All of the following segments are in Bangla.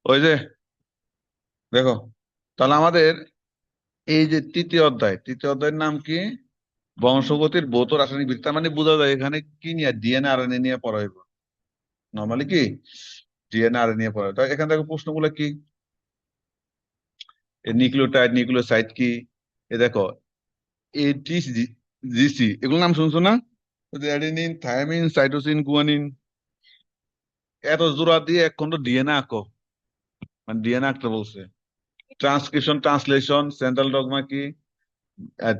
ওই যে দেখো, তাহলে আমাদের এই যে তৃতীয় অধ্যায়ের নাম কি? বংশগতির ভৌত রাসায়নিক বিজ্ঞান। তার মানে বোঝা যায় এখানে কি নিয়ে, ডিএনএ আরএনএ নিয়ে পড়া হইব। নর্মালি কি ডিএনএ আরএনএ নিয়ে পড়া হয়। তাই এখান থেকে প্রশ্নগুলো কি, নিউক্লিওটাইড নিউক্লিওসাইড কি, এ দেখো এটিজিসি, এগুলো নাম শুনছো না? অ্যাডেনিন, থায়ামিন, সাইটোসিন, গুয়ানিন, এত জোড়া দিয়ে এক খন্ড ডিএনএ আঁকো, মানে ডিএনএ আঁকতে বলছে। ট্রান্সক্রিপশন ট্রান্সলেশন, সেন্ট্রাল ডগমা কি,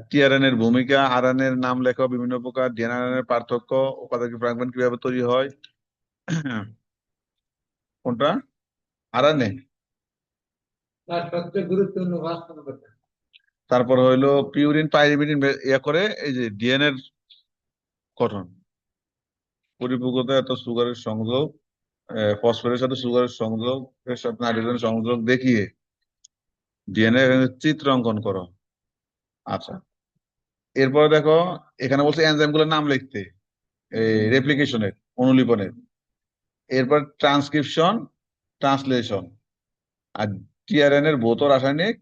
টিআরএন এর ভূমিকা, আরএনএ এর নাম লেখো, বিভিন্ন প্রকার ডিএনএ এর পার্থক্য, উপাদান ফ্রাগমেন্ট কিভাবে তৈরি হয়। কোনটা? আরএনএ। তার সবচেয়ে গুরুত্বপূর্ণ 5 নম্বরটা। তারপর হইলো পিউরিন পাইরিমিডিন ইয়া করে এই যে ডিএনএ এর গঠন, পরিপক্কতা, এত সুগারের সংযোগ, ফসফেটের সাথে সুগারের সংযোগ, এর সাথে নাইট্রোজেনের সংযোগ দেখিয়ে ডিএনএ চিত্র অঙ্কন করো। আচ্ছা, এরপরে দেখো এখানে বলছে এনজাইম গুলোর নাম লিখতে, রেপ্লিকেশনের, অনুলিপনের। এরপর ট্রান্সক্রিপশন ট্রান্সলেশন, আর টিআরএন এর ভৌত রাসায়নিক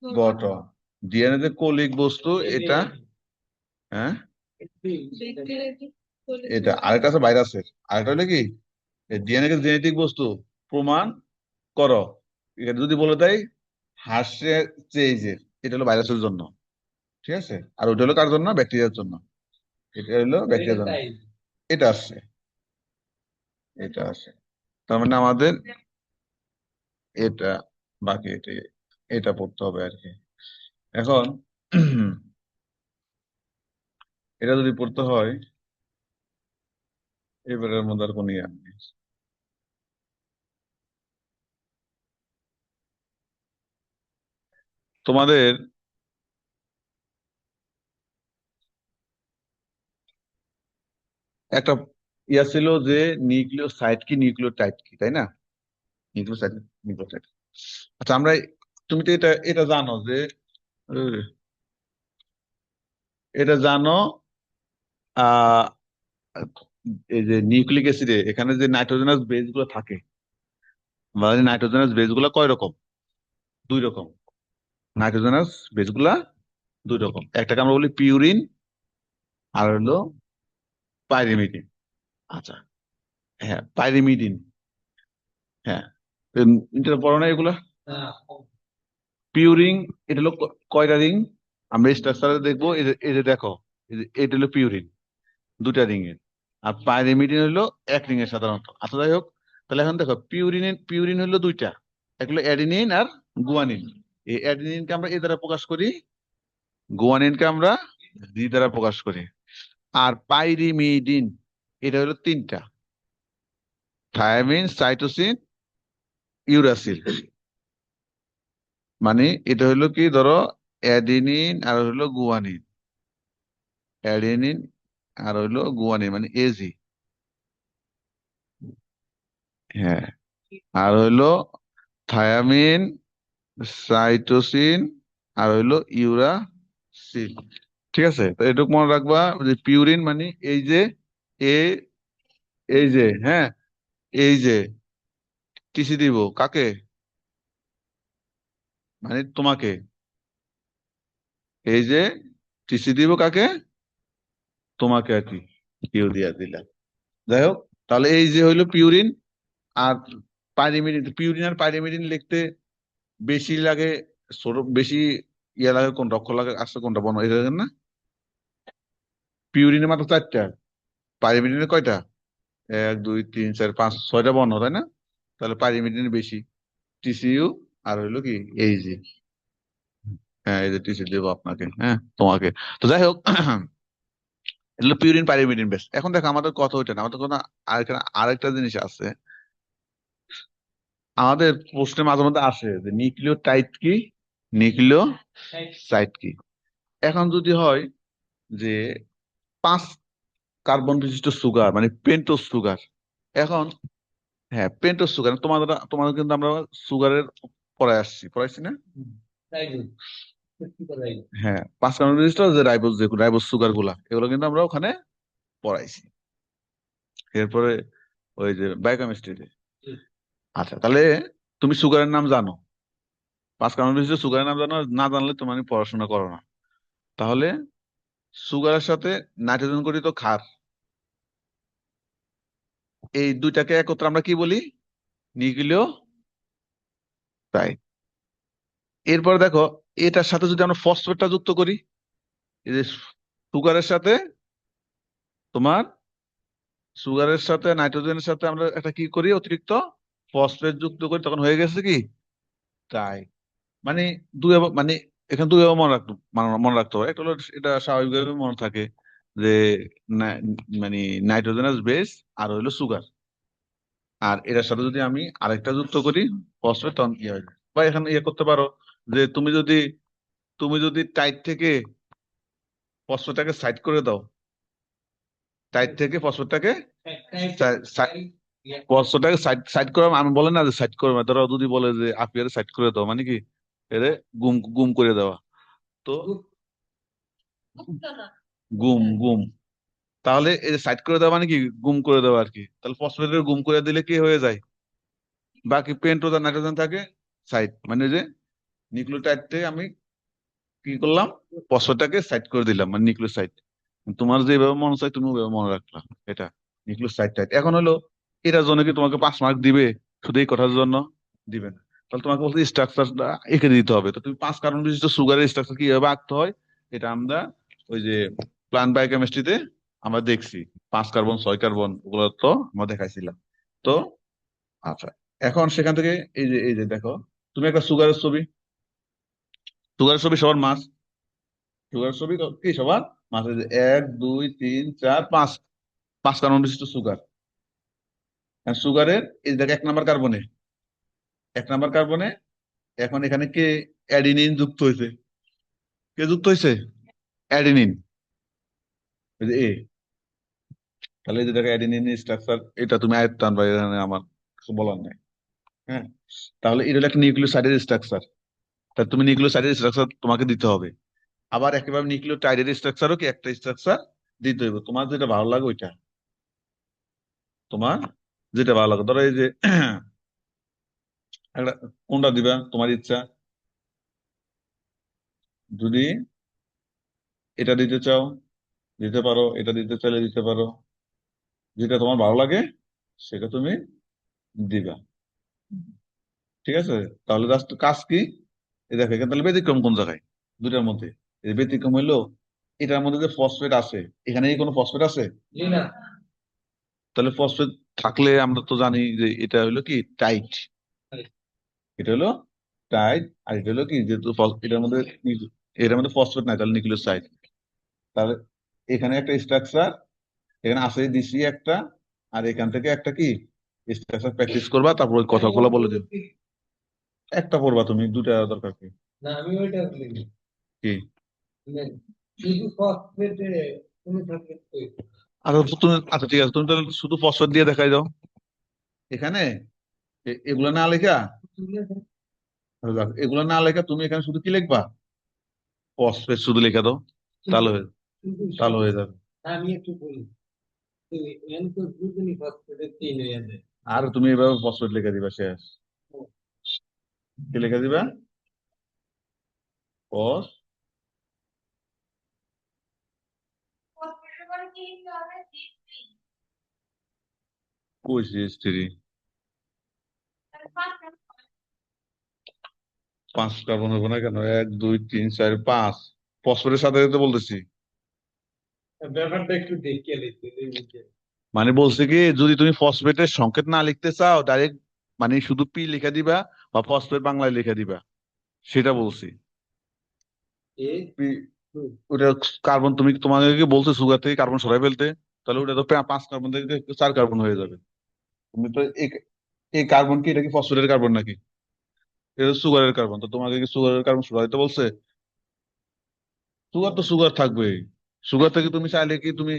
গঠন, ডিএনএ যে কৌলিক বস্তু এটা। হ্যাঁ, এটা আরেকটা আছে ভাইরাসের, আরেকটা হলো কি ডিএনএ কে জেনেটিক বস্তু প্রমাণ করো। এটা যদি বলে দেয় হার্ষে চেইজের, এটা হলো ভাইরাসের জন্য, ঠিক আছে। আর ওটা হলো কার জন্য? ব্যাকটেরিয়ার জন্য। এটা হলো ব্যাকটেরিয়ার জন্য। এটা আসছে, এটা আসে। তার মানে আমাদের এটা বাকি, এটা পড়তে হবে আর কি। এখন এটা যদি পড়তে হয়, এবারের মধ্যে আর কোনো ইয়ে নেই। তোমাদের একটা ইয়া ছিল যে নিউক্লিওসাইড কি নিউক্লিওটাইড কি, তাই না? Nucleoside nucleotide. আচ্ছা, আমরা, তুমি তো এটা এটা জানো যে আহ, এটা জানো, আহ এই যে নিউক্লিক অ্যাসিডে এখানে যে নাইট্রোজেনাস বেস গুলো থাকে, মানে নাইট্রোজেনাস বেস গুলা কয় রকম? 2 রকম। নাইট্রোজেনাস বেস গুলা 2 রকম, একটাকে আমরা বলি পিউরিন, আর হলো পাইরিমিডিন। আচ্ছা, হ্যাঁ পাইরিমিডিন, হ্যাঁ। এটা পড়ো না এগুলা? পিউরিন, এটা হলো কয়টা রিং? আমরা স্ট্রাকচারে দেখবো, এই যে দেখো, এটা হলো পিউরিন, 2টা রিং এর। আর পাইরিমিডিন হলো 1 রিং এর সাধারণত। আচ্ছা, যাই হোক, তাহলে এখন দেখো পিউরিন হলো 2টা, এক হলো অ্যাডিনিন আর গুয়ানিন। এই অ্যাডিনিনকে আমরা এ দ্বারা প্রকাশ করি, গুয়ানিনকে আমরা জি দ্বারা প্রকাশ করি। আর পাইরিমিডিন, এটা হলো 3টা, থায়ামিন, সাইটোসিন, ইউরাসিল। মানে এটা হলো কি, ধরো অ্যাডিনিন আর হলো গুয়ানিন, অ্যাডেনিন আর হইলো গুয়ানিন মানে এজি। হ্যাঁ, আর হইলো থায়ামিন, সাইটোসিন, আর হইলো ইউরাসিল। ঠিক আছে, তো এটুকু মনে রাখবা যে পিউরিন মানে এই যে এ, এই যে, হ্যাঁ, এই যে টিসি দিব কাকে, মানে তোমাকে, এই যে টিসি দিব কাকে, তোমাকে আর কি, কিউ দিয়া দিলাম। যাই হোক, তাহলে এই যে হইলো পিউরিন আর পাইরিমিডিন। পিউরিন আর পাইরিমিডিন লিখতে বেশি লাগে, ছোট বেশি ইয়া লাগে কোনটা, অক্ষর লাগে আসছে কোনটা, বর্ণ এটা না? পিউরিনের মাত্র 4টা, পাইরিমিডিনের কয়টা? 1 2 3 4 5 6টা বর্ণ, তাই না? তাহলে পাইরিমিডিনের বেশি, টিসিইউ আর হইলো কি এই যে, হ্যাঁ এই যে টিসি দেবো আপনাকে, হ্যাঁ তোমাকে। তো যাই হোক, এগুলো পিউরিন পাইরিমিডিন বেশ। এখন দেখো আমাদের কথা ওইটা না, আমাদের কথা আরেকটা জিনিস আছে। আমাদের প্রশ্নে মাঝে মধ্যে আসে যে নিউক্লিওটাইড কি নিউক্লিওসাইড কি। এখন যদি হয় যে 5 কার্বন বিশিষ্ট সুগার মানে পেন্টোজ সুগার। এখন, হ্যাঁ পেন্টোজ সুগার, তোমাদের কিন্তু আমরা সুগারের পড়াইছি না? হ্যাঁ, 5 কার্বন বিশিষ্ট যে রাইবোজ সুগার গুলা, এগুলো কিন্তু আমরা ওখানে পড়াইছি। এরপরে ওই যে বায়োকেমিস্ট্রিতে। আচ্ছা, তাহলে তুমি সুগারের নাম জানো, 5 কার্বন বিশিষ্ট সুগারের নাম জানো, না জানলে তুমি পড়াশোনা করো না। তাহলে সুগারের সাথে নাইট্রোজেন গঠিত ক্ষার, এই দুইটাকে একত্রে আমরা কি বলি? নিউক্লিওটাইড। এরপর দেখো, এটার সাথে যদি আমরা ফসফেটটা যুক্ত করি, এই যে সুগারের সাথে তোমার সুগারের সাথে নাইট্রোজেনের সাথে আমরা একটা কি করি, অতিরিক্ত ফসফেট যুক্ত করি, তখন হয়ে গেছে কি টাই। মানে মানে এখানে দুই মনে রাখতে, মনে রাখতে হবে। একটা হলো এটা স্বাভাবিকভাবে মনে থাকে যে না- মানে নাইট্রোজেনাস বেস আর হইলো সুগার, আর এটার সাথে যদি আমি আরেকটা যুক্ত করি ফসফেট, তখন ইয়ে হয়ে যায়। বা এখানে ইয়ে করতে পারো যে তুমি যদি টাইট থেকে ফসফেটটাকে সাইড করে দাও, টাইট থেকে ফসফেটটাকে ফসফেটটাকে সাইড সাইড করে, আমি বলে না যে সাইড করে না, ধরো যদি বলে যে আপিয়ারে সাইড করে দাও, মানে কি এরে গুম গুম করে দেওয়া। তো গুম গুম, তাহলে এই যে সাইড করে দেওয়া মানে কি গুম করে দেওয়া আর কি। তাহলে ফসফেটের গুম করে দিলে কি হয়ে যায়, বাকি পেন্টোজ আর নাইট্রোজেন থাকে সাইড, মানে যে নিউক্লিওটাইডকে আমি কি করলাম, ফসফেটটাকে সাইড করে দিলাম, মানে নিউক্লিওসাইড। তোমার যেভাবে মনে চাই তুমি ওইভাবে মনে রাখলাম এটা নিউক্লিওসাইড টাইড। এখন হলো এটার জন্য কি তোমাকে 5 মার্ক দিবে? শুধু এই কথার জন্য দিবে না। তাহলে তোমাকে বলতে স্ট্রাকচারটা এঁকে দিতে হবে। তো তুমি 5 কার্বন বিশিষ্ট সুগারের স্ট্রাকচার কিভাবে আঁকতে হয়, এটা আমরা ওই যে প্লান্ট বায়োকেমিস্ট্রিতে আমরা দেখছি। 5 কার্বন, 6 কার্বন, ওগুলো তো আমরা দেখাইছিলাম। তো আচ্ছা, এখন সেখান থেকে এই যে দেখো, তুমি একটা সুগারের ছবি সবার মাস, সুগার ছবি কি সবার মাঝে যে 1 2 3 4 5, 5 কার্বন বিশিষ্ট সুগার। সুগারের এই যে দেখো 1 নম্বর কার্বনে, 1 নম্বর কার্বনে এখন এখানে কে অ্যাডিনিন যুক্ত হয়েছে, কে যুক্ত হয়েছে? অ্যাডিনিন, এই যে এ। তাহলে এই যে দেখো অ্যাডিনিন স্ট্রাকচার, এটা তুমি আয়ত্ত আনবা, এখানে আমার কিছু বলার নাই। হ্যাঁ, তাহলে এটা হলো একটা নিউক্লিওসাইডের স্ট্রাকচার। তাহলে তুমি নিউক্লিওসাইডের স্ট্রাকচার তোমাকে দিতে হবে। আবার একেবারে নিউক্লিওটাইডের স্ট্রাকচারও কি একটা স্ট্রাকচার দিতে হবে, তোমার যেটা ভালো লাগে ওইটা, তোমার যেটা ভালো লাগে। ধরো এই যে একটা, কোনটা দিবা তোমার ইচ্ছা, যদি এটা দিতে চাও দিতে পারো, এটা দিতে চাইলে দিতে পারো, যেটা তোমার ভালো লাগে সেটা তুমি দিবা। ঠিক আছে, তাহলে জাস্ট কাজ কি, এই দেখো এখানে তাহলে ব্যতিক্রম কোন জায়গায় দুইটার মধ্যে? এই ব্যতিক্রম হইলো এটার মধ্যে যে ফসফেট আছে, এখানে কি কোনো ফসফেট আছে? জি না। তাহলে ফসফেট থাকলে আমরা তো জানি যে এটা হইলো কি টাইট, এটা হলো টাইট। আর এটা হলো কি, যেহেতু এটার মধ্যে ফসফেট নাই, তাহলে নিউক্লিওসাইড। তাহলে এখানে একটা স্ট্রাকচার, এখানে আছে দিছি একটা, আর এখান থেকে একটা কি স্ট্রাকচার প্র্যাকটিস করবা, তারপর ওই কথাগুলো বলে দিন। একটা পড়বা তুমি, দুটা দরকার কি? না, আমি ওইটা বলিনি। কি? শুধু ফসফেটে কোনো থাকে ওই। আচ্ছা তুমি, আচ্ছা ঠিক আছে, তুমি তাহলে শুধু ফসফেট দিয়ে দেখাই দাও এখানে। এগুলা না লেখা, এগুলা না লেখা তুমি এখানে শুধু কি লিখবা, ফসফেট শুধু লেখা দাও, তাহলে তাহলে হয়ে যাবে। আমি একটু বলি, এন তো দুদিনই ফসফেটের 3 হয়ে যাবে। আর তুমি এভাবে ফসফেট লিখে দিবা, শেষ। কি লিখে দিবা? ফস কোইসিস্ট্রি, 5 কার্বন হবে না কেন? 1 2 3 4 5, ফসফেটের সাথে সাথে বলতেছি। ব্যাপারটা একটু দেখিয়ে লিখতে বুঝছে। মানে বলছে কি, যদি তুমি ফসফেটের সংকেত না লিখতে চাও, ডাইরেক্ট মানে শুধু পি লিখে দিবা, বা ফসফেট বাংলায় লিখে দিবা, সেটা বলছি। এ পি- ওটা কার্বন, তুমি তোমাকে কি বলছে সুগার থেকে কার্বন সরাই ফেলতে? তাহলে ওটা তো 5 কার্বন থেকে 4 কার্বন হয়ে যাবে। তুমি তো এই কার্বন কি, এটা কি ফসফেটের কার্বন নাকি? এটা সুগারের কার্বন, তো তোমাকে কি সুগারের কার্বন সরাইতে বলছে? সুগার তো সুগার থাকবেই। সুগার থেকে তুমি চাইলে কি তুমি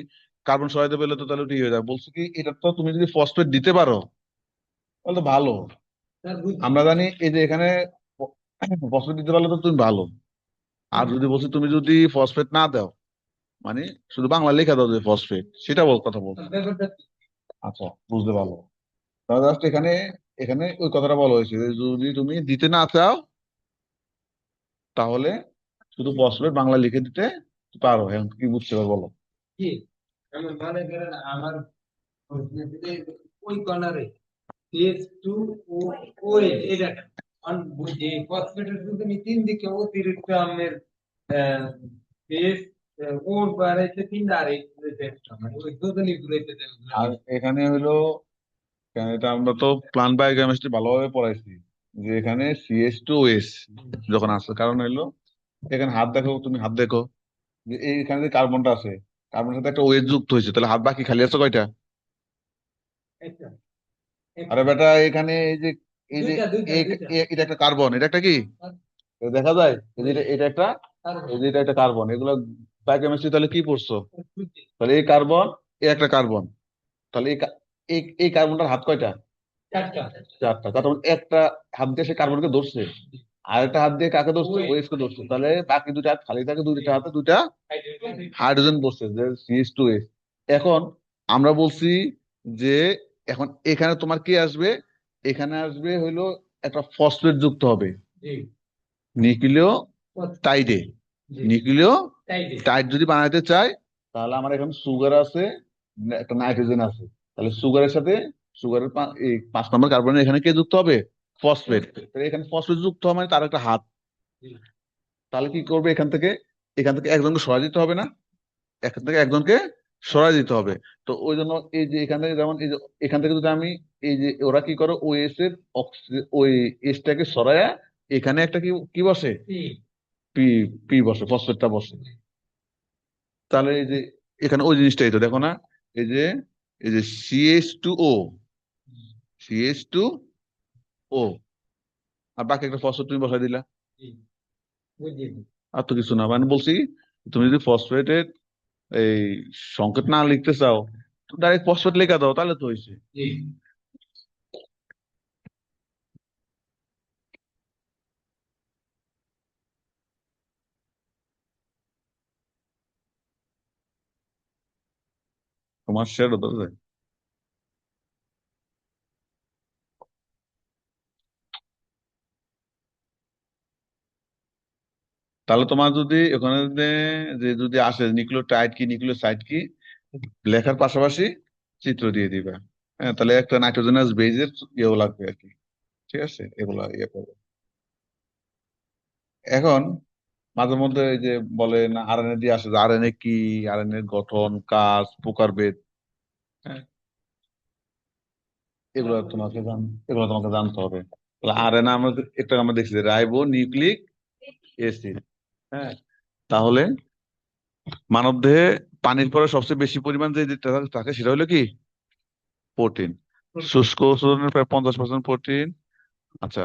কার্বন সরাইতে পেলে তো তাহলে ঠিক হয়ে যাবে। বলছো কি, এটা তো তুমি যদি ফসফেট দিতে পারো তাহলে তো ভালো। তার বুঝছি। আমরা জানি এই যে এখানে ফসফেট দিতে পারলে তো তুমি ভালো। আর যদি বলছি তুমি যদি ফসফেট না দাও, মানে শুধু বাংলা লেখা দাও যে ফসফেট, সেটা কথা বলছি। ব্যাপারটা আচ্ছা, বুঝতে পারলো। তাহলে জাস্ট এখানে এখানে ওই কথাটা বলা হয়েছে যে যদি তুমি দিতে না চাও তাহলে শুধু ফসফেট বাংলা লিখে দিতে পারো। এখন কি বুঝতে পারো বলো? কি আমি মনে করেন আমার প্রশ্নটিতে ওই কর্নারে টেস্ট টু ও ও এটা যে ফসফেটের যদি আমি তিন দিকে অতিরিক্ত আমের টেস্ট ওর বাড়াইতে তিনটা আর এই টেস্ট মানে ওই দুজনই ঘুরাইতে দেবে আর এখানে হলো, কারণ এটা আমরা তো প্লান্ট বায়োকেমিস্ট্রি ভালোভাবে পড়াইছি যে এখানে CH2OS যখন আসছে, কারণ হলো এখানে হাত দেখো, তুমি হাত দেখো যে এইখানে যে কার্বনটা আছে, কার্বনের সাথে একটা OH যুক্ত হয়েছে, তাহলে হাত বাকি খালি আছে কয়টা? একটা আরে একটা বেটা এখানে এই যে দুইটা দুইটা দুইটা এটা একটা কার্বন, এটা একটা কি এটা দেখা যায়, এই যে এটা একটা, তারপর এই যে এটা একটা কার্বন, এগুলো বায়োকেমিস্ট্রি তাহলে কি পড়ছো? দুইটা তাহলে এই কার্বন, এ একটা কার্বন, তাহলে এই কার্বনটার হাত কয়টা? চারটা চারটা। তার মানে একটা হাত দিয়ে সে কার্বনকে ধরছে, আর একটা হাত দিয়ে কাকে ধরছে? ওই ওএস কে ধরছে। তাহলে বাকি দুটা হাত খালি থাকে, দুইটা হাতে দুইটা হাইড্রোজেন হাইড্রোজেন বসছে, যে CH2S। এখন আমরা বলছি যে এখন এখানে তোমার কি আসবে? এখানে আসবে হইলো একটা ফসফেট যুক্ত হবে জি নিউক্লিয় ফসফেট টাইডে। জি নিউক্লিয় টাইডে টাইড যদি বানাইতে চাই, তাহলে আমার এখানে সুগার আছে, একটা নাইট্রোজেন আছে, তাহলে সুগারের সাথে সুগারের এই 5 নম্বর কার্বনের এখানে কে যুক্ত হবে? ফসফেট। ফসফেট তাহলে এখানে ফসফেট যুক্ত হবে মানে তার একটা হাত। জি তাহলে কি করবে? এখান থেকে একজনকে সরাই দিতে হবে না? এখান থেকে একজনকে সরাই দিতে হবে। তো ওই জন্য এই যে এখান থেকে যেমন এই যে এখান থেকে যদি আমি এই যে ওরা কি করে ওএস এর ওই এসটাকে সরায়া এখানে একটা কি কি বসে? জি পি পি বসে, ফসফেটটা বসে। তাহলে এই যে এখানে ওই জিনিসটাই তো দেখো না, এই যে এই যে CH2O, CH2O, আর বাকি একটা ফসফেট তুমি বসাই দিলা। জি বুঝিয়ে দিই আর তো কিছু না, মানে বলছি তুমি যদি ফসফেটের এই সংকেত না লিখতে চাও, তো ডাইরেক্ট ফসফেট লেখা দাও, তাহলে তো হয়েছে। জি তোমার শেয়ার হতে হবে। তাহলে তোমার যদি ওখানে যে যদি আসে নিউক্লিওটাইড কি নিউক্লিওসাইড কি লেখার পাশাপাশি চিত্র দিয়ে দিবা। হ্যাঁ, তাহলে একটা নাইট্রোজেনাস বেজের ইয়েও লাগবে আর কি। ঠিক আছে, এগুলা ইয়ে করবে। এখন মাঝে মধ্যে এই যে বলে না আরএনএ দিয়ে আসে, আরএনএ কি, আরএনএ এর গঠন, কাজ, প্রকারভেদ, হ্যাঁ, এগুলো তোমাকে জানতে হবে। তাহলে আরএনএ আমাদের একটা আমরা দেখছি রাইবো নিউক্লিক অ্যাসিড। হ্যাঁ, তাহলে মানবদেহে পানির পরে সবচেয়ে বেশি পরিমাণ যে যেটা থাকে সেটা হলো কি? প্রোটিন। শুষ্ক ওজনের প্রায় 50% প্রোটিন। আচ্ছা,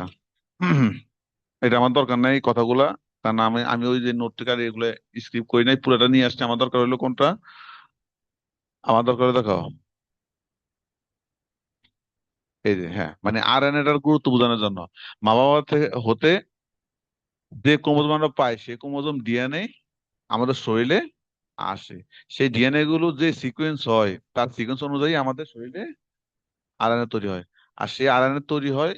এটা আমার দরকার নাই কথাগুলা, কারণ আমি আমি ওই যে নোট থেকে আর এগুলো স্ক্রিপ্ট করি নাই, পুরোটা নিয়ে আসছি। আমার দরকার হলো কোনটা? আমার দরকার হলো দেখো, এই যে হ্যাঁ, মানে আরএনএটার গুরুত্ব বোঝানোর জন্য মা বাবা থেকে হতে যে ক্রোমোজোম আমরা পাই, সেই ক্রোমোজোম ডিএনএ আমাদের শরীরে আসে। সেই ডিএনএ গুলো যে সিকোয়েন্স হয়, তার সিকোয়েন্স অনুযায়ী আমাদের শরীরে আরএনএ তৈরি হয়। আর সেই আরএনএ তৈরি হয়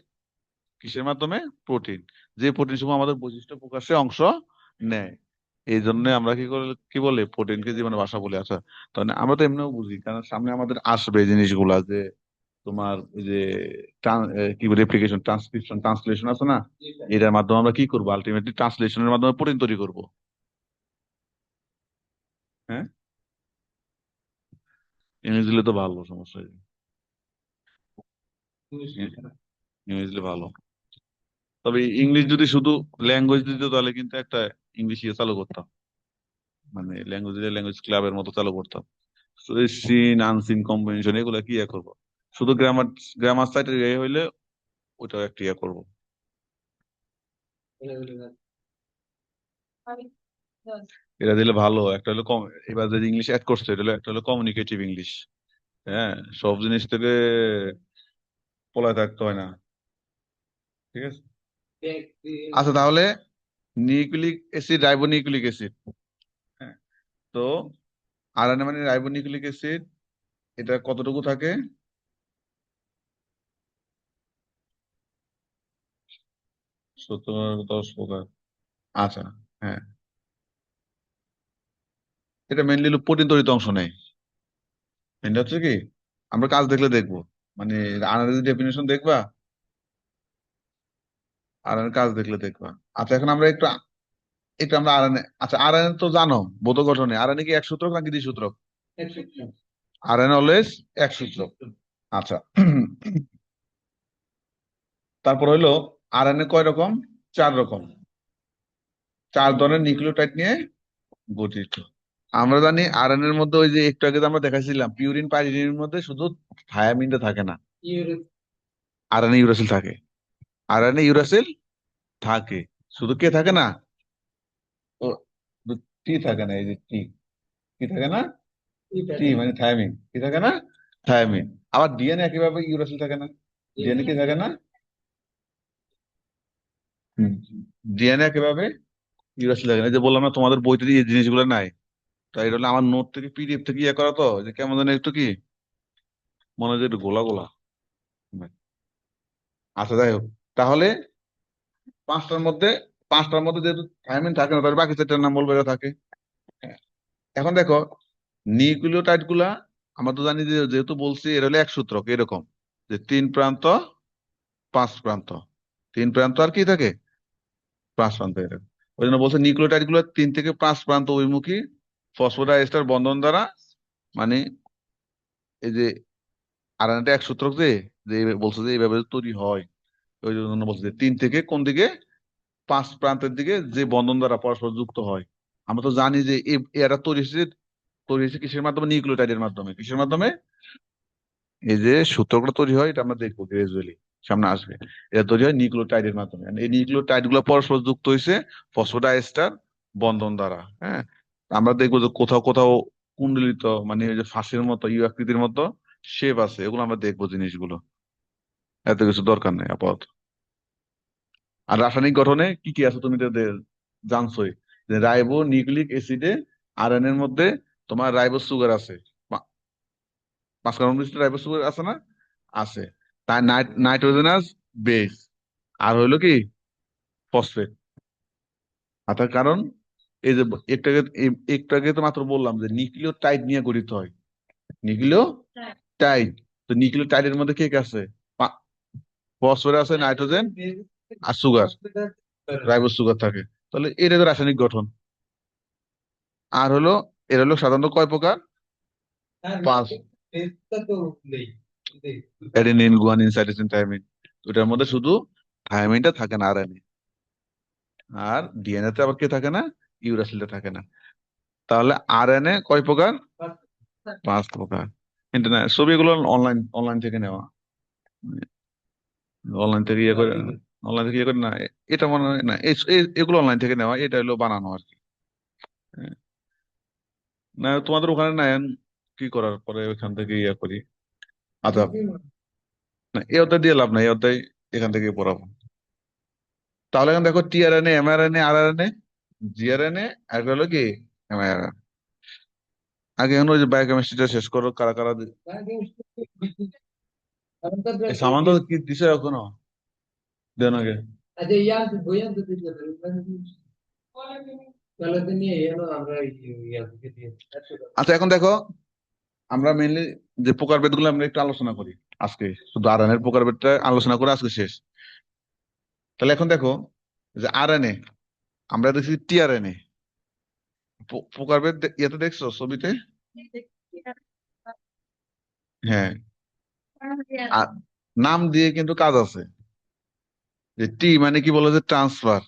কিসের মাধ্যমে? প্রোটিন। যে প্রোটিন সমূহ আমাদের বৈশিষ্ট্য প্রকাশে অংশ নেয়। এই জন্য আমরা কি করে কি বলে প্রোটিনকে জীবনের ভাষা বলে। আচ্ছা, তাহলে আমরা তো এমনিও বুঝি, কারণ সামনে আমাদের আসবে এই জিনিসগুলা যে তোমার ওই যে কি বলে রেপ্লিকেশন, ট্রান্সক্রিপশন, ট্রান্সলেশন আছে না? এটার মাধ্যমে আমরা কি করবো? আলটিমেটলি ট্রান্সলেশনের মাধ্যমে প্রোটিন তৈরি করবো। হ্যাঁ, ইংরেজি দিলে তো ভালো, সমস্যা নেই। ইংরেজি দিলে ভালো। তবে ইংলিশ যদি শুধু ল্যাঙ্গুয়েজ দিত তাহলে কিন্তু একটা ইংলিশ ইয়ে চালু করতাম, মানে ল্যাঙ্গুয়েজ ক্লাবের মতো চালু করতাম। সিন আনসিন কম্বিনেশন এগুলা কি ইয়ে করবো? শুধু গ্রামার, গ্রামার সাইডে ইয়ে হইলে ওইটাও একটা ইয়ে করবো। এটা দিলে ভালো একটা হলো কম। এবার যে ইংলিশ অ্যাড করছে এটা হলো একটা হলো কমিউনিকেটিভ ইংলিশ। হ্যাঁ, সব জিনিস থেকে পলায় থাকতে হয় না। ঠিক আছে। আচ্ছা, তাহলে নিউক্লিক অ্যাসিড, রাইবোনিউক্লিক অ্যাসিড, হ্যাঁ, তো আরএনএ মানে রাইবোনিউক্লিক অ্যাসিড, এটা কতটুকু থাকে? 70 10 প্রকার। আচ্ছা, হ্যাঁ, এটা মেনলি প্রোটিন তৈরিতে অংশ নেয়। মেনলি হচ্ছে কি, আমরা কাজ দেখলে দেখবো, মানে আরএনএ ডেফিনেশন দেখবা, আরএনএ কাজ দেখলে দেখবা। আচ্ছা, এখন আমরা একটু একটু আমরা আরএনএ, আচ্ছা আরএনএ তো জানো বোধ গঠনে, আরএনএ কি এক সূত্রক নাকি দ্বিসূত্রক? আরএনএ অলওয়েজ এক সূত্রক। আচ্ছা, তারপর হইলো আরএনএ কয় রকম? 4 রকম। 4 ধরনের নিউক্লিওটাইড নিয়ে গঠিত। আমরা জানি আরএনএ এর মধ্যে ওই যে একটু আগে যে আমরা দেখাইছিলাম পিউরিন পাইরিনের মধ্যে শুধু থায়ামিনটা থাকে না, আরএনএ ইউরাসিল থাকে। আরএনএ ইউরাসিল থাকে, শুধু কে থাকে না? ও, টি থাকে না, এই যে টি, কি থাকে না? টি মানে থায়ামিন, কি থাকে না? থায়ামিন। আবার ডিএনএ একইভাবে ইউরাসিল থাকে না? ডিএনএ কি থাকে না? ডিএনএ একইভাবে ইউরাসিল থাকে না। এই যে বললাম না তোমাদের বইতে এই জিনিসগুলো নাই, তো এটা হলো আমার নোট থেকে পিডিএফ থেকে ইয়ে করা, তো যে কেমন যেন একটু কি মনে হয় যে একটু গোলা গোলা। আচ্ছা, যাই হোক, তাহলে পাঁচটার মধ্যে পাঁচটার মধ্যে যেহেতু থায়ামিন থাকে না, তাহলে বাকি 4টার নাম বলবো এটা থাকে। হ্যাঁ, এখন দেখো নিউক্লিওটাইড গুলা, আমরা তো জানি যে যেহেতু বলছি এর হলো এক সূত্রক এরকম, যে 3 প্রান্ত 5 প্রান্ত, 3 প্রান্ত আর কি থাকে 5 প্রান্ত এরকম। ওই জন্য বলছে নিউক্লিওটাইড গুলো 3 থেকে 5 প্রান্ত অভিমুখী ফসফোডাইএস্টার বন্ধন দ্বারা, মানে এই যে আরএনএটা এক সূত্রক যে, যে বলছে যে এইভাবে তৈরি হয়, ওই জন্য বলছে যে 3 থেকে কোন দিকে 5 প্রান্তের দিকে যে বন্ধন দ্বারা পরস্পর যুক্ত হয়। আমরা তো জানি যে এরা তৈরি হয়েছে কিসের মাধ্যমে? নিউক্লিওটাইডের মাধ্যমে। কিসের মাধ্যমে? এই যে সূত্রগুলো তৈরি হয়, এটা আমরা দেখবো গ্রাজুয়ালি, সামনে আসবে। এটা তৈরি হয় নিউক্লিওটাইডের মাধ্যমে, and এই নিউক্লিওটাইড গুলো পরস্পর যুক্ত হয়েছে ফসফোডাইএস্টার বন্ধন দ্বারা। হ্যাঁ, আমরা দেখবো যে কোথাও কোথাও কুণ্ডলিত, মানে ওই যে ফাঁসের মতো ইউ আকৃতির মতো শেপ আছে, এগুলো আমরা দেখবো জিনিসগুলো, এত কিছু দরকার নেই আপাতত। আর রাসায়নিক গঠনে কি কি আছে তুমি তো জানছোই, যে রাইবো নিউক্লিক অ্যাসিডে আরএনএ এর মধ্যে তোমার রাইবোজ সুগার আছে, 5 কার্বন বিশিষ্ট রাইবোজ সুগার আছে না? আছে। তাই নাইট্রোজেনাস বেস, আর হইলো কি ফসফেট। আর তার কারণ এই যে একটু আগে তো মাত্র বললাম যে নিউক্লিওটাইড নিয়ে গঠিত হয়, নিউক্লিওটাইড। তো নিউক্লিওটাইডের মধ্যে কে কে আছে? ফসফেট আছে, নাইট্রোজেন আর সুগার, রাইবোজ সুগার থাকে। তাহলে এটা তো রাসায়নিক গঠন। আর হলো এর হলো সাধারণত কয় প্রকার? 5। Adenine, guanine, cytosine, thymine. ওটার মধ্যে শুধু থায়ামিনটা থাকে না আরএনএ, আর ডিএনএ তে আবার কে থাকে না? ইউরাসিলটা থাকে না। তাহলে আরএনএ কয় প্রকার? 5 প্রকার। ইন্টারনেট ছবি এগুলো অনলাইন অনলাইন থেকে নেওয়া, অনলাইন থেকে ইয়ে করে, অনলাইন থেকে ইয়ে করে না, এটা মনে হয় না, এগুলো অনলাইন থেকে নেওয়া, এটা হলো বানানো আর কি। হ্যাঁ, না তোমাদের ওখানে নাই, কি করার পরে ওইখান থেকে ইয়ে করি। আচ্ছা, না এই অধ্যায় দিয়ে লাভ নাই, এই অধ্যায় এখান থেকে পড়াবো। তাহলে এখন দেখো টিআরএনএ, এমআরএনএ, আরআরএনএ, জিআরএনএ, আর একটা হলো কি এমআরএনএ। আগে এখন ওই যে বায়োকেমিস্ট্রিটা শেষ করো, কারা কারা এই সামান্ত কি দিছে এখনো? দেন আগে। আচ্ছা ইয়ার বইয়া দিতে যাবে তাহলে তো নিয়ে এলো আমরা ইয়ার দিকে দিয়ে আচ্ছা, এখন দেখো আমরা মেইনলি যে প্রকারভেদ গুলো আমরা একটু আলোচনা করি আজকে, শুধু আরএনএ এর প্রকারভেদটা আলোচনা করে আজকে শেষ। তাহলে এখন দেখো যে আরএনএ, আমরা দেখছি টিআরএনএ, প্রকারভেদ ইয়েতে দেখছো ছবিতে? হ্যাঁ, আর নাম দিয়ে কিন্তু কাজ আছে। যে টি মানে কি বলে, যে ট্রান্সফার,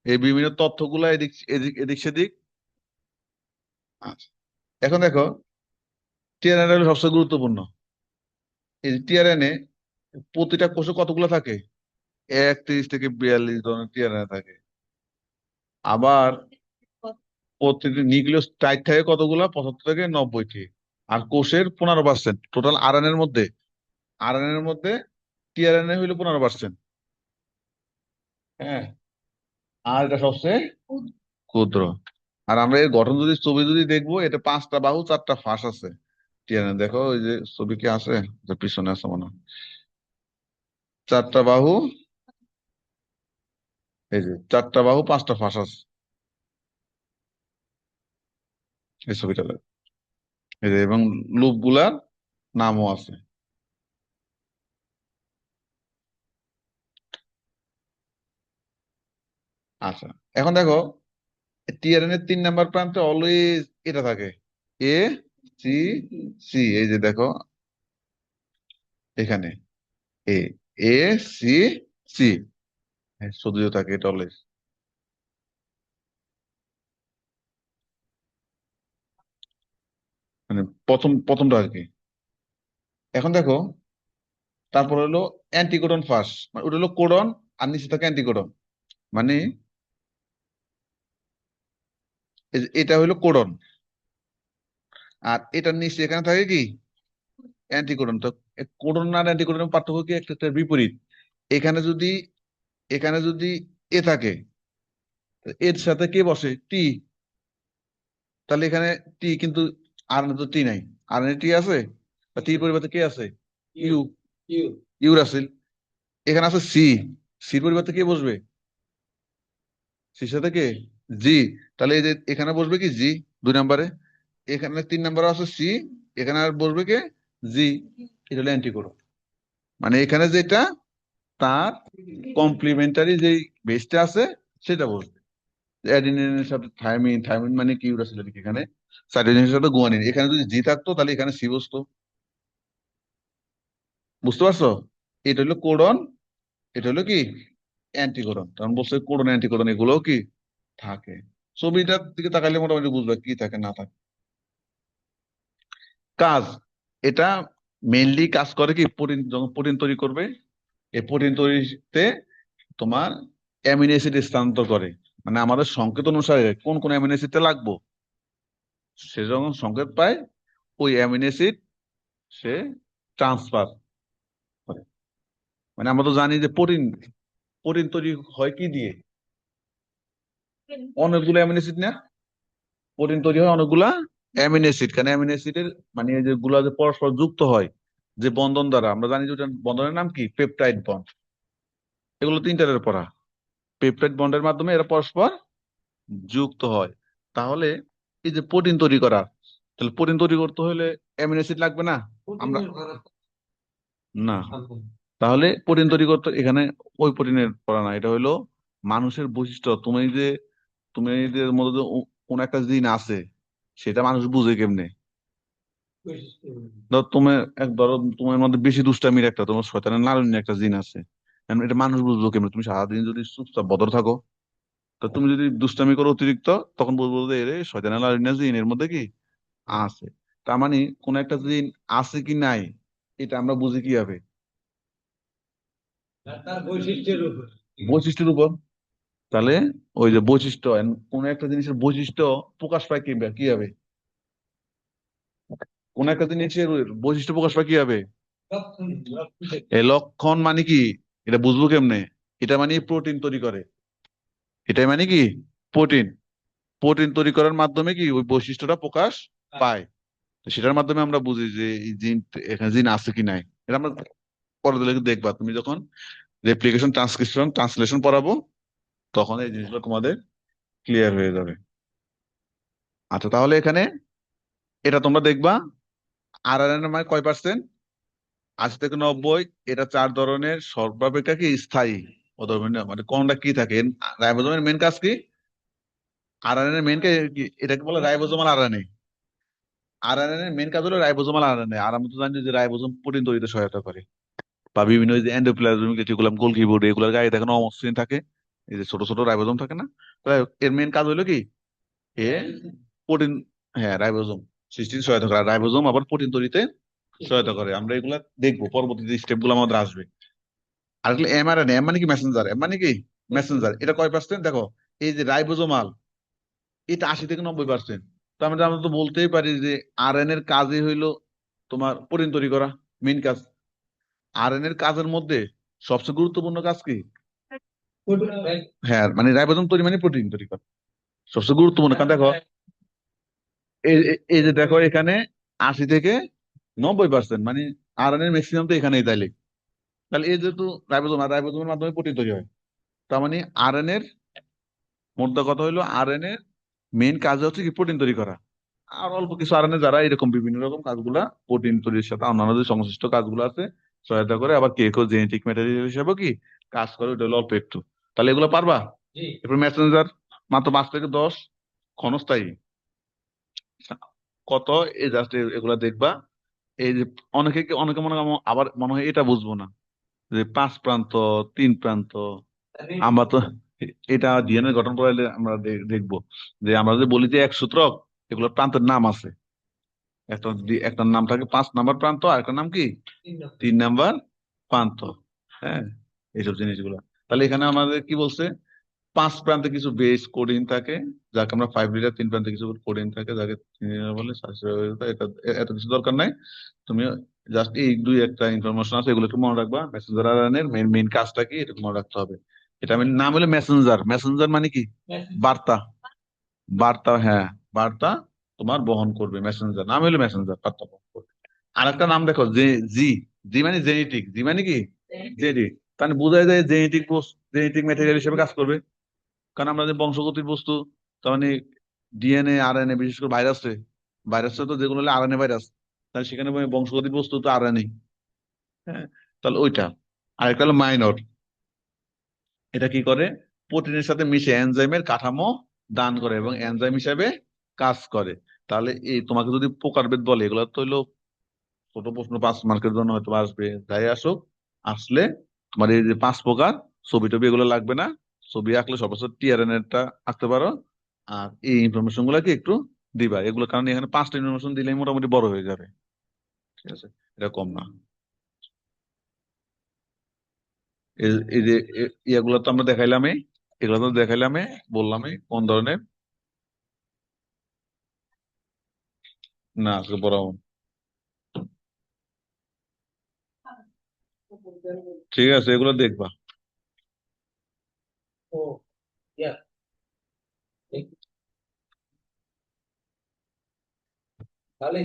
এই বিভিন্ন তথ্যগুলা এদিক এদিক এদিক সেদিক। আচ্ছা, এখন দেখো টিআরএনএ হলো সবচেয়ে গুরুত্বপূর্ণ। এই টিআরএনএ প্রতিটা কোষে কতগুলো থাকে? 31 থেকে 42 ধরনের টিআরএনএ থাকে। আবার প্রতিটি নিউক্লিওটাইড থাকে কতগুলা? 75 থেকে 90টি। আর কোষের 15%, টোটাল আরএনএ এর মধ্যে, আরএনএ এর মধ্যে টিআরএনএ হইলো 15%। হ্যাঁ, আর এটা সবচেয়ে ক্ষুদ্র। আর আমরা এর গঠন যদি ছবি যদি দেখবো, এটা 5টা বাহু 4টা ফাঁস আছে টিআরএনএ। দেখো ওই যে ছবি কি আছে? যে পিছনে আছে মনে হয়, 4টা বাহু এই যে 4টা বাহু 5টা ফাঁস আছে এই ছবিটাতে, এই যে, এবং লুপ গুলার নামও আছে। আচ্ছা, এখন দেখো টিআরএন এর 3 নাম্বার প্রান্তে অলওয়েজ এটা থাকে, এ সি সি। এই যে দেখো এখানে এ এ সি সি, যদিও থাকে এটা অলওয়েজ, মানে প্রথমটা আর কি। এখন দেখো তারপর হলো অ্যান্টিকোডন ফার্স্ট, মানে ওটা হলো কোডন, আর নিচে থাকে অ্যান্টিকোডন। মানে এটা হলো কোডন, আর এটার নিচে এখানে থাকে কি অ্যান্টিকোডন। তো কোডন আর অ্যান্টিকোডনের পার্থক্য কি, একটা একটা বিপরীত। এখানে যদি এখানে যদি এ থাকে, তো এর সাথে কে বসে, টি। তাহলে এখানে টি, কিন্তু আর তো টি নাই, আর টি আছে, টির পরিবর্তে কে আছে, ইউ ইউ, ইউ ইউরাসিল। এখানে আছে সি, সির পরিবর্তে কে বসবে, সির সাথে কে, জি। তাহলে এই যে এখানে বসবে কি জি 2 নাম্বারে, এখানে 3 নাম্বারে আছে সি, এখানে আর বসবে কে, জি। এটা হলো অ্যান্টিকোডন। মানে এখানে যেটা তার কমপ্লিমেন্টারি যে বেসটা আছে সেটা বসবে। অ্যাডিনিনের সাথে থাইমিন, থাইমিন মানে কি ইউরাসিল আর কি, এখানে সাইটোজিনের সাথে গুয়ানিন। এখানে যদি জি থাকতো তাহলে এখানে সি বসতো। বুঝতে পারছো? এটা হলো কোডন, এটা হলো কি অ্যান্টিকোডন। তখন বলছে কোডন অ্যান্টিকোডন এগুলোও কি থাকে। ছবিটার দিকে তাকাইলে মোটামুটি বুঝবে কি থাকে না থাকে। কাজ, এটা মেইনলি কাজ করে কি, প্রোটিন যখন প্রোটিন তৈরি করবে, এই প্রোটিন তৈরিতে তোমার অ্যামিনো অ্যাসিড স্থানান্তর করে। মানে আমাদের সংকেত অনুসারে কোন কোন অ্যামিনো অ্যাসিডটা লাগবো, সে যখন সংকেত পায় ওই অ্যামিনো অ্যাসিড সে ট্রান্সফার করে। মানে আমরা তো জানি যে প্রোটিন প্রোটিন তৈরি হয় কি দিয়ে, অনেকগুলো অ্যামিনো অ্যাসিড না, প্রোটিন তৈরি হয় অনেকগুলা অ্যামিনো অ্যাসিড। কারণ অ্যামিনো অ্যাসিডের মানে এই যেগুলা যে পরস্পর যুক্ত হয় যে বন্ধন দ্বারা, আমরা জানি যে ওটার বন্ধনের নাম কি, পেপটাইড বন্ড। এগুলো 3টার পড়া, পেপটাইড বন্ডের মাধ্যমে এরা পরস্পর যুক্ত হয়। তাহলে এই যে প্রোটিন তৈরি করা, তাহলে প্রোটিন তৈরি করতে হলে অ্যামিনো অ্যাসিড লাগবে না, আমরা প্রোটিনের ঘর না। তাহলে প্রোটিন তৈরি করতে এখানে ওই প্রোটিনের পড়া না, এটা হলো মানুষের বৈশিষ্ট্য। তুমি যে মধ্যে যে কোন একটা জিন আছে সেটা মানুষ বুঝে কেমনে। ধরো তোমার মধ্যে বেশি দুষ্টামির একটা, তোমার শয়তানের লালনের একটা জিন আছে, এখন এটা মানুষ বুঝবো কেমনে? তুমি সারাদিন যদি চুপচাপ ভদ্র থাকো, তো তুমি যদি দুষ্টামি করো অতিরিক্ত, তখন বুঝবো যে এরে শয়তানের লালনের জিন এর মধ্যে কি আছে। তার মানে কোন একটা জিন আছে কি নাই এটা আমরা বুঝি কিভাবে, তার বৈশিষ্ট্যের উপর। বৈশিষ্ট্যের উপর। তাহলে ওই যে বৈশিষ্ট্য, কোন একটা জিনিসের বৈশিষ্ট্য প্রকাশ পায় কিভাবে, কোন একটা জিনিসের বৈশিষ্ট্য প্রকাশ পায় কিভাবে, লক্ষণ এই লক্ষণ মানে কি, এটা বুঝবো কেমনে? এটা মানে প্রোটিন তৈরি করে, এটাই মানে কি প্রোটিন। প্রোটিন তৈরি করার মাধ্যমে কি ওই বৈশিষ্ট্যটা প্রকাশ পায়। তো সেটার মাধ্যমে আমরা বুঝি যে এই জিন, এখানে জিন আছে কি নাই। এটা আমরা পরে দিলে দেখবা, তুমি যখন রেপ্লিকেশন, ট্রান্সক্রিপশন, ট্রান্সলেশন পড়াবো তখন এই জিনিসগুলো তোমাদের ক্লিয়ার হয়ে যাবে। আচ্ছা, তাহলে এখানে এটা তোমরা দেখবা RNA মানে কয় পার্সেন্ট, 80 থেকে 90। এটা 4 ধরনের, সর্বাপেক্ষা কি স্থায়ী অধর্মীয়। মানে কোনটা কি থাকে, রাইবোজোমের মেন কাজ কি, RNA এর মেন কাজ কি, এটাকে বলে রাইবোজোমাল RNA। RNA এর মেন কাজ হলো রাইবোজোমাল RNA। আর আমরা তো জানি যে রাইবোজোম প্রোটিন তৈরিতে সহায়তা করে, বা বিভিন্ন এই যে এন্ডোপ্লাজমিক রেটিকুলাম, গোলগি বডি, এগুলোর গায়ে দেখেন অমসৃণ থাকে, এই যে ছোট ছোট রাইবোজোম থাকে না। তো এর মেন কাজ হলো কি, এ প্রোটিন, হ্যাঁ রাইবোজোম সৃষ্টিতে সহায়তা করে, আর রাইবোজোম আবার প্রোটিন তৈরিতে সহায়তা করে। আমরা এগুলা দেখবো পরবর্তী যে স্টেপ গুলো আমাদের আসবে। আর এগুলো mRNA, এম মানে কি মেসেঞ্জার, এম মানে কি মেসেঞ্জার। এটা কয় পার্সেন্ট দেখো, এই যে রাইবোজোমাল, এটা 80 থেকে 90%। তো আমরা তো বলতেই পারি যে RNA এর কাজই হইলো তোমার প্রোটিন তৈরি করা, মেইন কাজ। RNA এর কাজের মধ্যে সবচেয়ে গুরুত্বপূর্ণ কাজ কি, হ্যাঁ মানে রাইবোজোম তৈরি মানে প্রোটিন তৈরি করা সবচেয়ে গুরুত্বপূর্ণ। কারণ দেখো এই যে দেখো এখানে 80 থেকে 90%, মানে RNA ম্যাক্সিমাম তো এখানেই। তাইলে তাহলে এই যেহেতু রাইবোজোম, আর রাইবোজোমের মাধ্যমে প্রোটিন তৈরি হয়, তার মানে আরএনএ এর মোদ্দা কথা হলো আরএনএ এর মেইন কাজ হচ্ছে কি প্রোটিন তৈরি করা। আর অল্প কিছু আরএনএ যারা এরকম বিভিন্ন রকম কাজগুলা প্রোটিন তৈরির সাথে অন্যান্য যে সংশ্লিষ্ট কাজগুলো আছে সহায়তা করে, আবার কেউ কেউ জেনেটিক ম্যাটেরিয়াল হিসেবে কি কাজ করে, ওটা হলো অল্প একটু। তাহলে এগুলো পারবা। জি। এরপর মেসেঞ্জার মাত্র 5 থেকে 10 ক্ষণস্থায়ী। কত, এই জাস্ট এগুলা দেখবা। এই যে অনেকে মনে হয় আবার মনে হয় এটা বুঝবো না যে 5 প্রান্ত 3 প্রান্ত। আমরা তো এটা ডিএনএ গঠন করাইলে আমরা দেখবো যে আমরা যদি বলি যে এক সূত্রক, এগুলো প্রান্তের নাম আছে। একটার নাম থাকে 5 নাম্বার প্রান্ত, আর একটা নাম কি 3 নাম্বার প্রান্ত। হ্যাঁ, এইসব জিনিসগুলো। তাহলে এখানে আমাদের কি বলছে, 5 প্রান্তে কিছু বেস কোডিং থাকে, যাকে আমরা 5 লিটার, 3 প্রান্তে কিছু কোডিং থাকে যাকে 3 লিটার বলে। এটা এত কিছু দরকার নাই। তুমি জাস্ট এই দুই একটা ইনফরমেশন আছে, এগুলো একটু মনে রাখবা। মেসেঞ্জার আরএনএ এর মেইন মেইন কাজটা কি এটা মনে রাখতে হবে। এটা আমি নাম হলো মেসেঞ্জার। মেসেঞ্জার মানে কি? বার্তা। বার্তা, হ্যাঁ, বার্তা তোমার বহন করবে মেসেঞ্জার, নাম হলো মেসেঞ্জার, বার্তা বহন করবে। আরেকটা নাম দেখো, যে জি। জি মানে জেনেটিক। জি মানে কি? জেনেটিক। তাহলে বোঝায় যায় জেনেটিক জেনেটিক ম্যাটেরিয়াল হিসেবে কাজ করবে। কারণ আমরা যে বংশগতির বস্তু, তার মানে ডিএনএ আরএনএ, বিশেষ করে ভাইরাসে, ভাইরাসে তো যেগুলো হলো আরএনএ ভাইরাস, তাহলে সেখানে বংশগতির বস্তু তো আরএনএ। হ্যাঁ, তাহলে ওইটা। আরেকটা হলো মাইনর। এটা কি করে? প্রোটিনের সাথে মিশে এনজাইমের কাঠামো দান করে এবং এনজাইম হিসেবে কাজ করে। তাহলে এই তোমাকে যদি প্রকারভেদ বলে, এগুলো তো হইলো ছোট প্রশ্ন, 5 মার্কের জন্য হয়তো আসবে, যাই আসুক। আসলে তোমার এই যে 5 প্রকার, ছবি টবি এগুলো লাগবে না। ছবি আঁকলে সর্বোচ্চ টিআরএনএ টা আঁকতে পারো। আর এই ইনফরমেশন গুলাকে একটু দিবা এগুলো, কারণ এখানে 5টা ইনফরমেশন দিলেই মোটামুটি বড় হয়ে যাবে। ঠিক আছে, এটা কম না। এই যে ইয়াগুলো তো আমরা দেখাইলামই, এগুলো তো দেখাইলামই, বললামই কোন ধরনের। না, আজকে পড়াবো না। ঠিক আছে, এগুলো দেখবা। ও, ইয়া, তাহলে